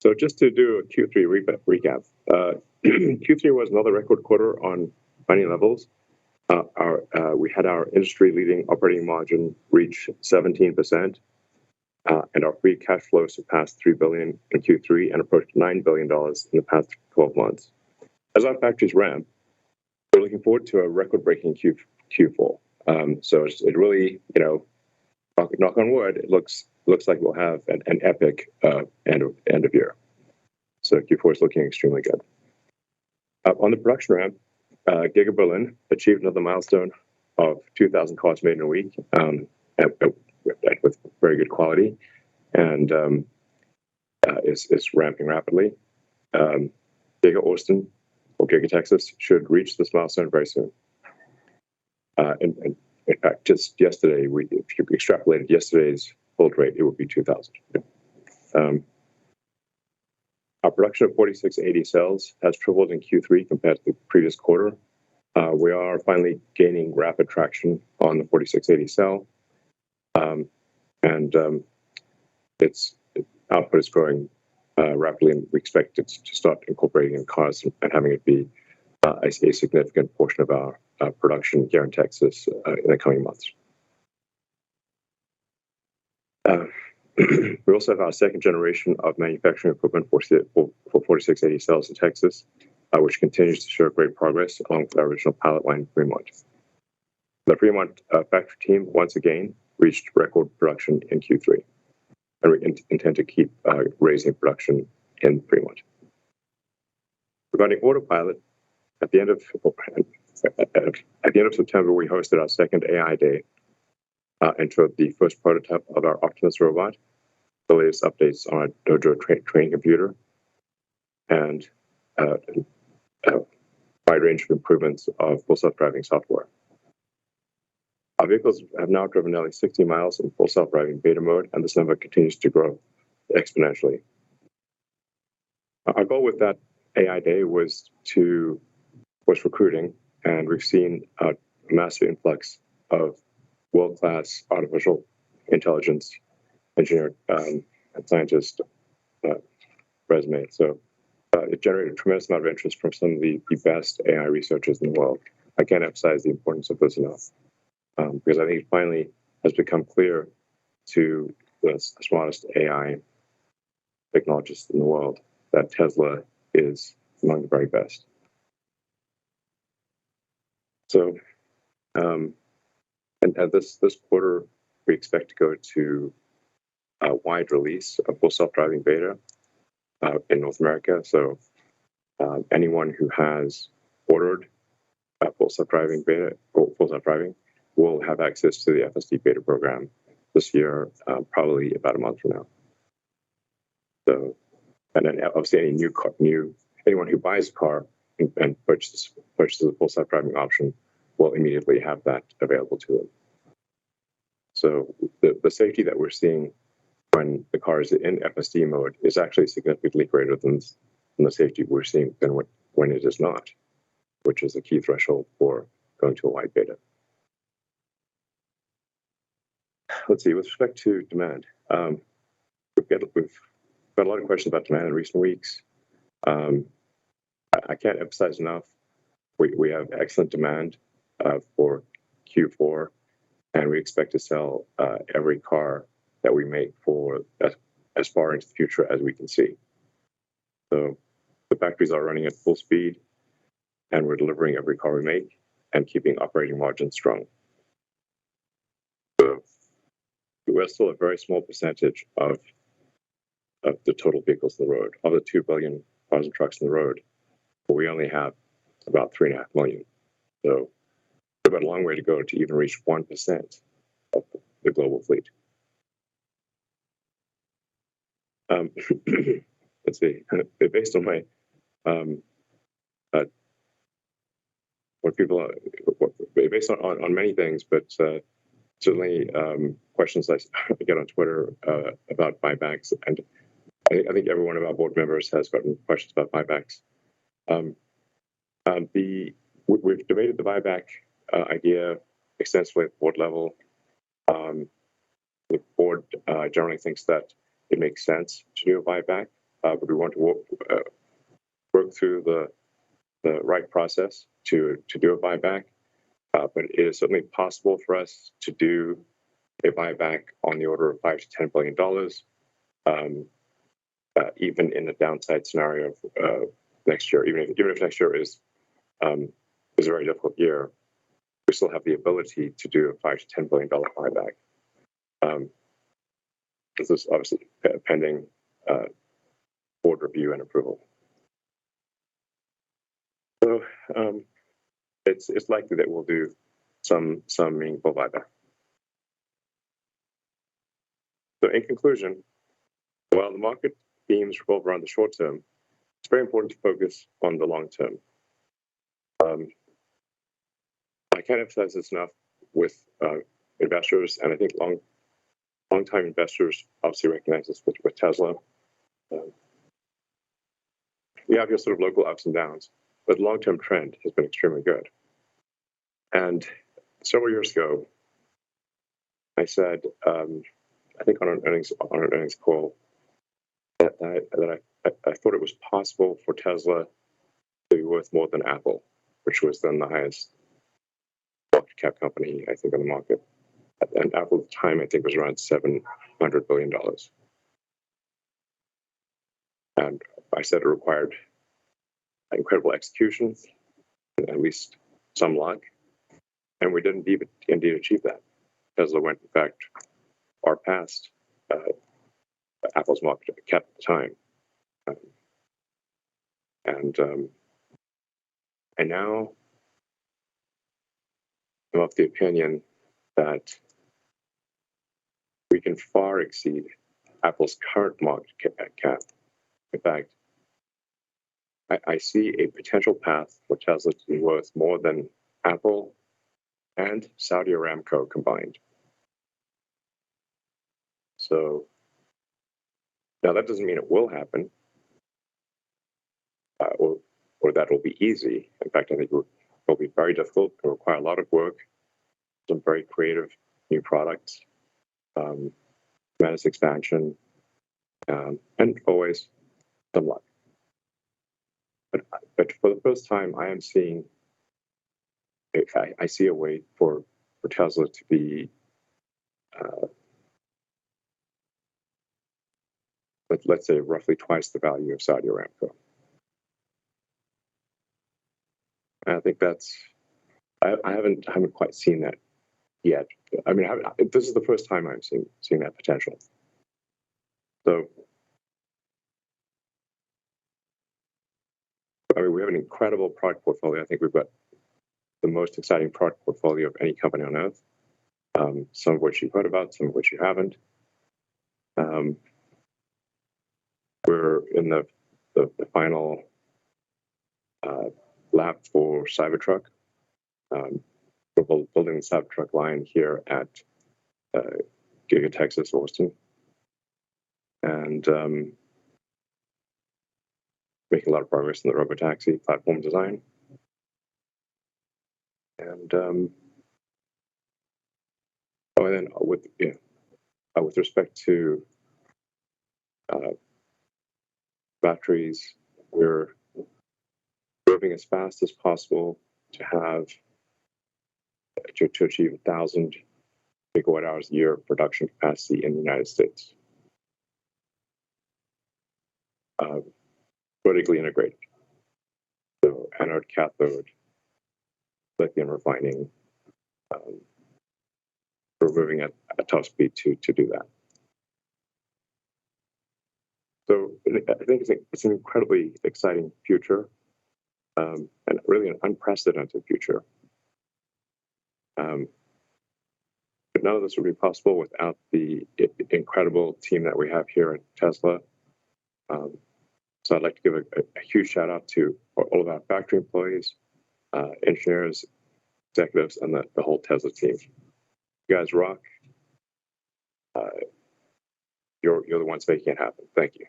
So just to do a Q3 recap, Q3 was another record quarter on many levels. We had our industry-leading operating margin reach 17%, and our free cash flow surpassed $3 billion in Q3 and approached $9 billion in the past 12 months. As our factories ramp, we're looking forward to a record-breaking Q4. So it really, knock on wood, it looks like we'll have an epic end of year. So Q4 is looking extremely good. On the production ramp, Giga Berlin achieved another milestone of 2,000 cars made in a week with very good quality, and is ramping rapidly. Giga Austin or Giga Texas should reach this milestone very soon. And in fact, just yesterday, if you extrapolated yesterday's build rate, it would be 2,000. Our production of 4680 cells has tripled in Q3 compared to the previous quarter. We are finally gaining rapid traction on the 4680 cell, and its output is growing rapidly, and we expect it to start incorporating in cars and having it be a significant portion of our production here in Texas in the coming months. We also have our second generation of manufacturing equipment for 4680 cells in Texas, which continues to show great progress along with our original pilot line in Fremont. The Fremont factory team once again reached record production in Q3, and we intend to keep raising production in Fremont. Regarding Autopilot, at the end of September, we hosted our second AI Day and showed the first prototype of our Optimus robot, the latest updates on our Dojo training computer, and a wide range of improvements of full self-driving software. Our vehicles have now driven nearly 60 miles in full self-driving beta mode, and this number continues to grow exponentially. Our goal with that AI Day was recruiting, and we've seen a massive influx of world-class artificial intelligence engineer and scientist resumes. So it generated a tremendous amount of interest from some of the best AI researchers in the world. I can't emphasize the importance of this enough, because I think it finally has become clear to the smartest AI technologists in the world that Tesla is among the very best. So, and this quarter, we expect to go to a wide release of full self-driving beta in North America. So anyone who has ordered full self-driving beta or full self-driving will have access to the FSD Beta program this year, probably about a month from now. So, and then obviously anyone who buys a car and purchases a full self-driving option will immediately have that available to them. So the safety that we're seeing when the car is in FSD mode is actually significantly greater than the safety we're seeing than when it is not, which is a key threshold for going to a wide beta. Let's see, with respect to demand, we've got a lot of questions about demand in recent weeks. I can't emphasize enough, we have excellent demand for Q4, and we expect to sell every car that we make for as far into the future as we can see. So the factories are running at full speed, and we're delivering every car we make and keeping operating margins strong. So we're still a very small percentage of the total vehicles on the road. Of the 2 billion cars and trucks on the road, but we only have about 3.5 million. So we've got a long way to go to even reach 1% of the global fleet. Let's see, based on my based on many things, but certainly questions I get on Twitter about buybacks, and I think every one of our board members has gotten questions about buybacks. We've debated the buyback idea extensively at the board level. The board generally thinks that it makes sense to do a buyback but we want to work through the right process to do a buyback. But it is certainly possible for us to do a buyback on the order of $5 to $10 billion, even in a downside scenario next year. Even if next year is a very difficult year, we still have the ability to do a $5 to $10 billion buyback. This is obviously pending board review and approval. So it's likely that we'll do some meaningful buyback. So in conclusion, while the market themes revolve around the short term, it's very important to focus on the long term. I can't emphasize this enough with investors, and I think long-time investors obviously recognize this with Tesla. You have your sort of local ups and downs, but the long-term trend has been extremely good. And several years ago, I said, I think on an earnings call, that I thought it was possible for Tesla to be worth more than Apple, which was then the highest market cap company, I think, on the market. And Apple at the time, I think, was around $700 billion. And I said it required incredible execution, at least some luck, and we didn't indeed achieve that. Tesla went, in fact, far past Apple's market cap at the time. And now I'm of the opinion that we can far exceed Apple's current market cap. In fact, I see a potential path for Tesla to be worth more than Apple and Saudi Aramco combined. So now that doesn't mean it will happen, or that will be easy. In fact, I think it will be very difficult. It will require a lot of work, some very creative new products, tremendous expansion, and always some luck. But for the first time, I see a way for Tesla to be, let's say, roughly twice the value of Saudi Aramco. And I think I haven't quite seen that yet. I mean, this is the first time I'm seeing that potential. So, I mean, we have an incredible product portfolio. I think we've got the most exciting product portfolio of any company on earth. Some of which you've heard about, some of which you haven't. We're in the final lap for Cybertruck. We're building the Cybertruck line here at Giga Texas, Austin, and making a lot of progress in the robotaxi platform design. And then with respect to batteries, we're moving as fast as possible to achieve 1,000 gigawatt hours a year of production capacity in the United States. Vertically integrated. So anode, cathode, lithium refining. We're moving at a top speed to do that. So I think it's an incredibly exciting future, and really an unprecedented future. But none of this would be possible without the incredible team that we have here at Tesla. So I'd like to give a huge shout out to all of our factory employees, engineers, executives, and the whole Tesla team. You guys rock. You're the ones making it happen. Thank you.